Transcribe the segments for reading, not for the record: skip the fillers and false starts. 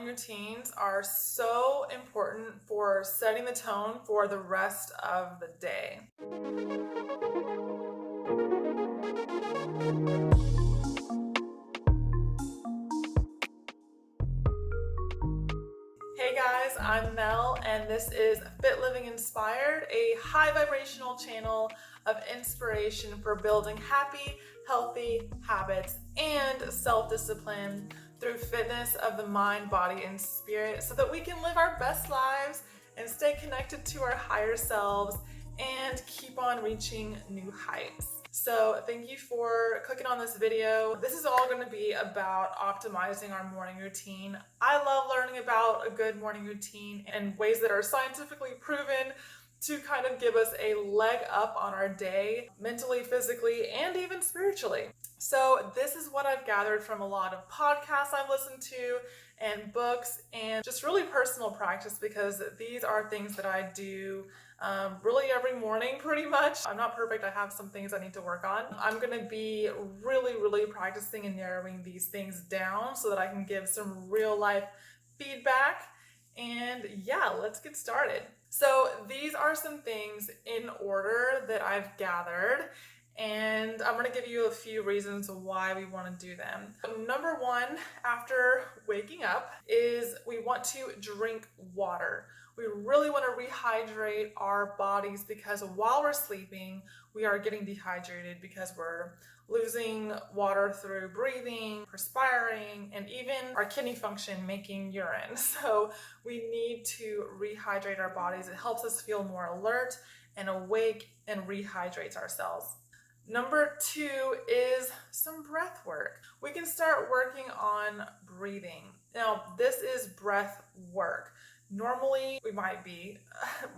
morning routines are so important for setting the tone for the rest of the day. Hey guys, I'm Mel, and this is Fit Living Inspired, a high vibrational channel of inspiration for building happy, healthy habits and self-discipline through fitness of the mind, body, and spirit so that we can live our best lives and stay connected to our higher selves and keep on reaching new heights. So thank you for clicking on this video. This is all going to be about optimizing our morning routine. I love learning about a good morning routine and ways that are scientifically proven to kind of give us a leg up on our day, mentally, physically, and even spiritually. So this is what I've gathered from a lot of podcasts I've listened to and books and just really personal practice, because these are things that I do really every morning pretty much. I'm not perfect. I have some things I need to work on. I'm going to be really practicing and narrowing these things down so that I can give some real life feedback. And yeah, let's get started. So these are some things in order that I've gathered, and I'm going to give you a few reasons why we want to do them. Number one, after waking up, is we want to drink water. We really want to rehydrate our bodies because while we're sleeping, we are getting dehydrated because we're losing water through breathing, perspiring, and even our kidney function making urine. So we need to rehydrate our bodies. It helps us feel more alert and awake and rehydrates our cells. Number two is some breath work. We can start working on breathing. Now, this is breath work. Normally, we might be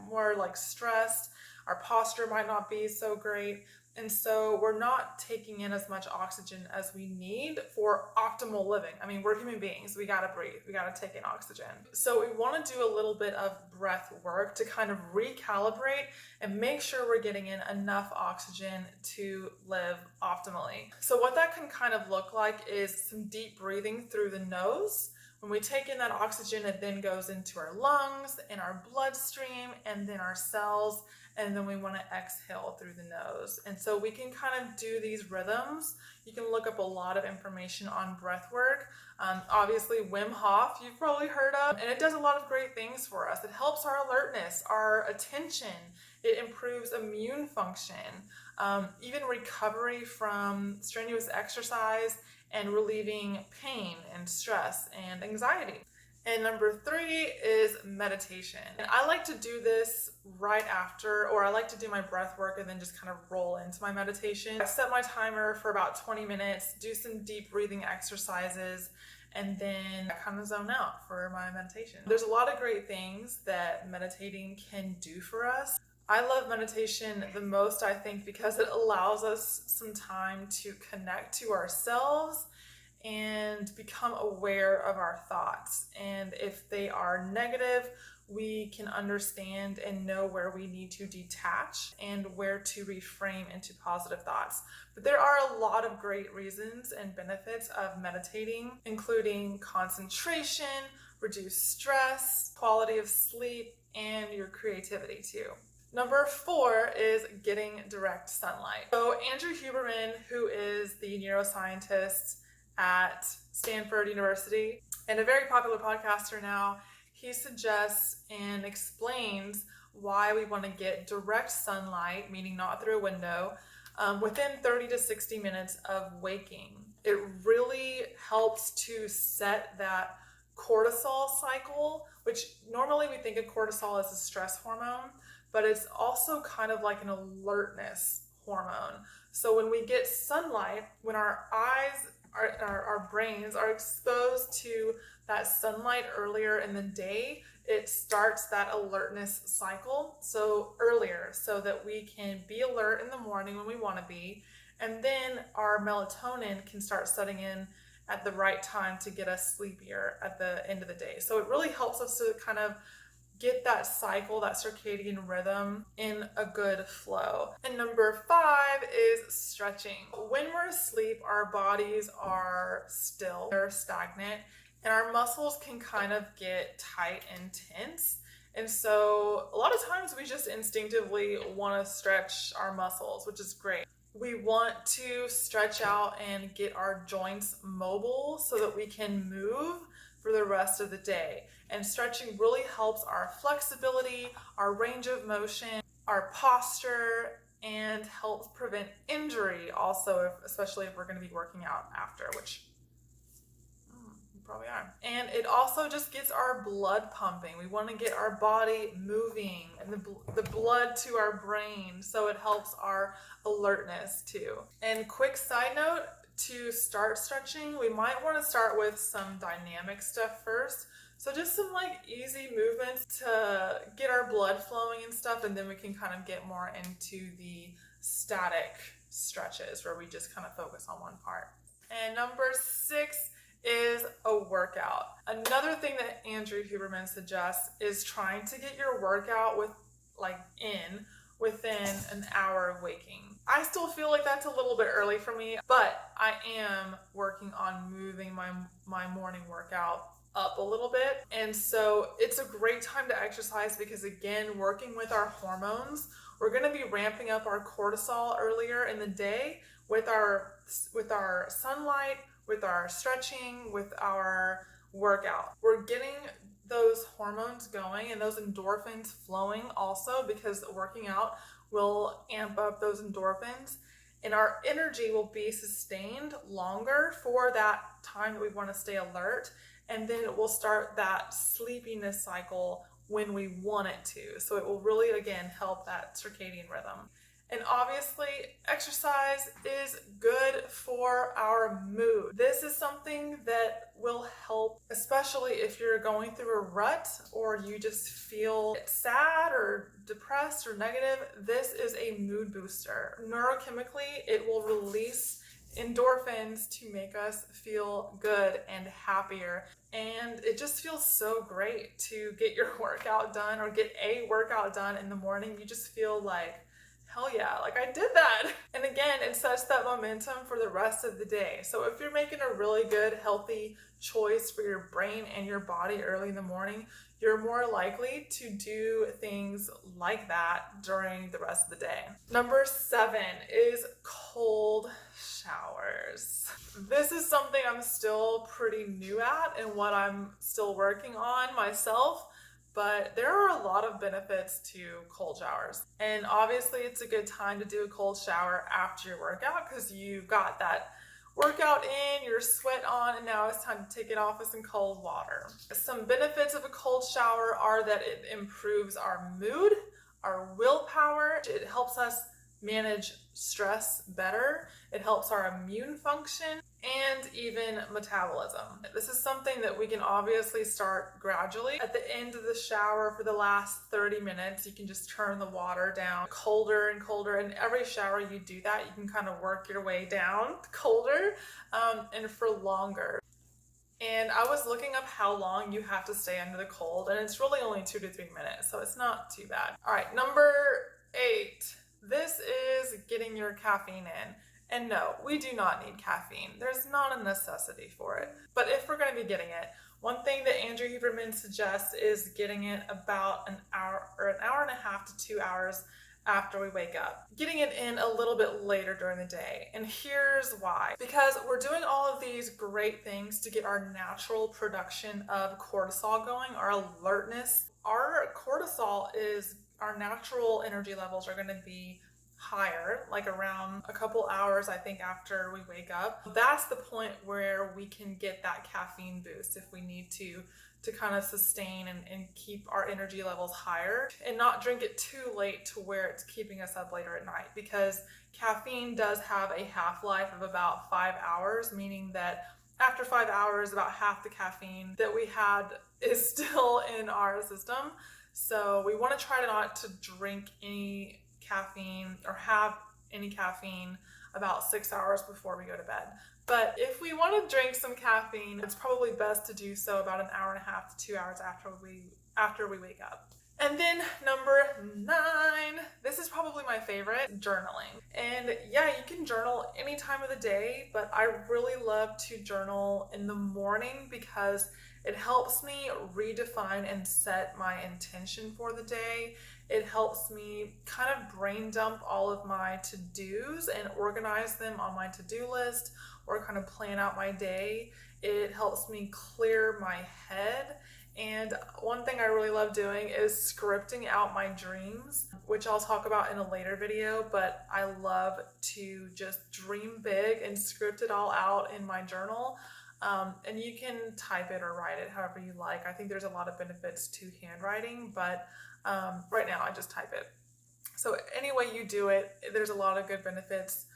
more like stressed. Our posture might not be so great. And so we're not taking in as much oxygen as we need for optimal living. I mean, we're human beings. We got to breathe. We got to take in oxygen. So we want to do a little bit of breath work to kind of recalibrate and make sure we're getting in enough oxygen to live optimally. So what that can kind of look like is some deep breathing through the nose. When we take in that oxygen, it then goes into our lungs and our bloodstream and then our cells, and then we want to exhale through the nose. And so we can kind of do these rhythms. You can look up a lot of information on breath work. Obviously, Wim Hof, you've probably heard of, and it does a lot of great things for us. It helps our alertness, our attention. It improves immune function, even recovery from strenuous exercise, and relieving pain and stress and anxiety. And number three is meditation. And I like to do this right after, or I like to do my breath work and then just kind of roll into my meditation. I set my timer for about 20 minutes, do some deep breathing exercises, and then I kind of zone out for my meditation. There's a lot of great things that meditating can do for us. I love meditation the most, I think, because it allows us some time to connect to ourselves and become aware of our thoughts. And if they are negative, we can understand and know where we need to detach and where to reframe into positive thoughts. But there are a lot of great reasons and benefits of meditating, including concentration, reduced stress, quality of sleep, and your creativity too. Number four is getting direct sunlight. So Andrew Huberman, who is the neuroscientist at Stanford University and a very popular podcaster now, he suggests and explains why we want to get direct sunlight, meaning not through a window, within 30 to 60 minutes of waking. It really helps to set that cortisol cycle, which normally we think of cortisol as a stress hormone, but it's also kind of like an alertness hormone. So when we get sunlight, when our eyes, our brains are exposed to that sunlight earlier in the day, it starts that alertness cycle so earlier so that we can be alert in the morning when we want to be, and then our melatonin can start setting in at the right time to get us sleepier at the end of the day. So it really helps us to kind of get that cycle, that circadian rhythm in a good flow. And number five is stretching. When we're asleep, our bodies are still, they're stagnant, and our muscles can kind of get tight and tense. And so a lot of times we just instinctively want to stretch our muscles, which is great. We want to stretch out and get our joints mobile so that we can move for the rest of the day. And stretching really helps our flexibility, our range of motion, our posture, and helps prevent injury also, especially if we're going to be working out after, which you probably are. And it also just gets our blood pumping. We want to get our body moving and the blood to our brain, so it helps our alertness too. And quick side note, to start stretching, we might want to start with some dynamic stuff first. So just some like easy movements to get our blood flowing and stuff, and then we can kind of get more into the static stretches where we just kind of focus on one part. And number 6 is a workout. Another thing that Andrew Huberman suggests is trying to get your workout within an hour of waking. I still feel like that's a little bit early for me, but I am working on moving my morning workout up a little bit. And so it's a great time to exercise because, again, working with our hormones, we're going to be ramping up our cortisol earlier in the day with our sunlight, with our stretching, with our workout. We're getting those hormones going and those endorphins flowing also, because working out will amp up those endorphins, and our energy will be sustained longer for that time that we want to stay alert, and then it will start that sleepiness cycle when we want it to. So it will really, again, help that circadian rhythm. And obviously, exercise is good for our mood. This is something that will help, especially if you're going through a rut or you just feel sad or depressed or negative. This is a mood booster. Neurochemically, it will release endorphins to make us feel good and happier. And it just feels so great to get your workout done or get a workout done in the morning. You just feel like, hell yeah, like I did that. And again, it sets that momentum for the rest of the day. So if you're making a really good, healthy choice for your brain and your body early in the morning, you're more likely to do things like that during the rest of the day. Number 7 is cold showers. This is something I'm still pretty new at and what I'm still working on myself. But there are a lot of benefits to cold showers. And obviously it's a good time to do a cold shower after your workout because you've got that workout in, your sweat on, and now it's time to take it off with some cold water. Some benefits of a cold shower are that it improves our mood, our willpower. It helps us manage stress better. It helps our immune function and even metabolism. This is something that we can obviously start gradually. At the end of the shower, for the last 30 minutes, you can just turn the water down colder and colder. And every shower you do that, you can kind of work your way down colder and for longer. And I was looking up how long you have to stay under the cold, and it's really only 2 to 3 minutes, so it's not too bad. All right, number 8. This is getting your caffeine in. And no, we do not need caffeine. There's not a necessity for it. But if we're going to be getting it, one thing that Andrew Huberman suggests is getting it about an hour or an hour and a half to 2 hours after we wake up. Getting it in a little bit later during the day. And here's why. Because we're doing all of these great things to get our natural production of cortisol going, our alertness. Our cortisol is, our natural energy levels are going to be higher, like around a couple hours, I think, after we wake up. That's the point where we can get that caffeine boost if we need to kind of sustain and keep our energy levels higher, and not drink it too late to where it's keeping us up later at night, because caffeine does have a half-life of about 5 hours, meaning that after 5 hours, about half the caffeine that we had is still in our system. So we want to try not to drink any caffeine or have any caffeine about 6 hours before we go to bed. But if we want to drink some caffeine, it's probably best to do so about an hour and a half to 2 hours after we wake up. And then number 9, this is probably my favorite, journaling. And yeah, you can journal any time of the day, but I really love to journal in the morning because it helps me redefine and set my intention for the day. It helps me kind of brain dump all of my to-dos and organize them on my to-do list or kind of plan out my day. It helps me clear my head. And one thing I really love doing is scripting out my dreams, which I'll talk about in a later video, but I love to just dream big and script it all out in my journal. And you can type it or write it however you like. I think there's a lot of benefits to handwriting, but right now I just type it. So any way you do it, there's a lot of good benefits.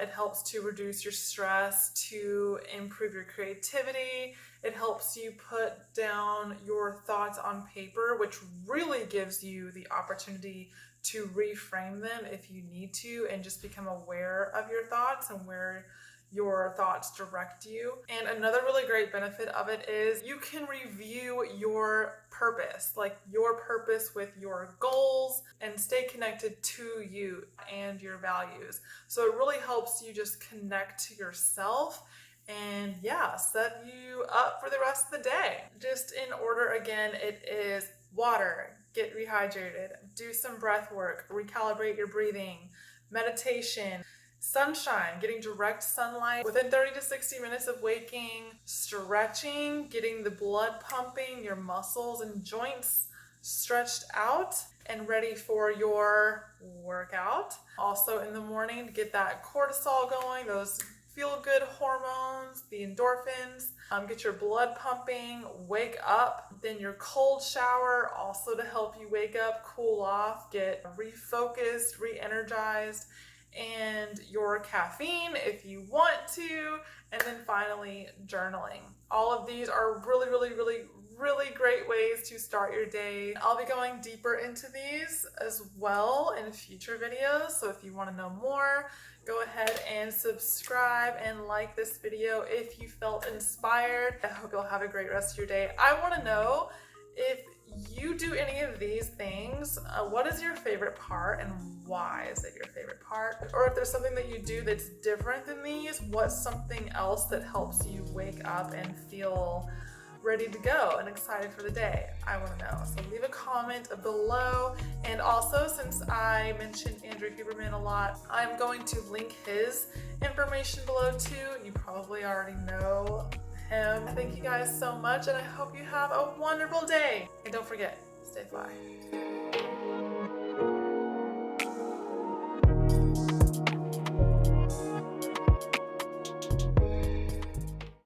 It helps to reduce your stress, to improve your creativity. It helps you put down your thoughts on paper, which really gives you the opportunity to reframe them if you need to and just become aware of your thoughts and where your thoughts direct you. And another really great benefit of it is you can review your purpose, like your purpose with your goals, and stay connected to you and your values. So it really helps you just connect to yourself and set you up for the rest of the day. Just in order again, it is water, get rehydrated, do some breath work, recalibrate your breathing, meditation, sunshine, getting direct sunlight within 30 to 60 minutes of waking, stretching, getting the blood pumping, your muscles and joints stretched out and ready for your workout. Also in the morning to get that cortisol going, those feel-good hormones, the endorphins, get your blood pumping, wake up. Then your cold shower also to help you wake up, cool off, get refocused, re-energized, and your caffeine if you want to, and then finally journaling. All of these are really great ways to start your day. I'll be going deeper into these as well in future videos, so if you want to know more, go ahead and subscribe and like this video if you felt inspired. I hope you'll have a great rest of your day. I want to know if you do any of these things, what is your favorite part and why is it your favorite part? Or if there's something that you do that's different than these, what's something else that helps you wake up and feel ready to go and excited for the day? I want to know. So leave a comment below. And also, since I mentioned Andrew Huberman a lot, I'm going to link his information below too. You probably already know him. Thank you guys so much, and I hope you have a wonderful day. And don't forget, stay fly.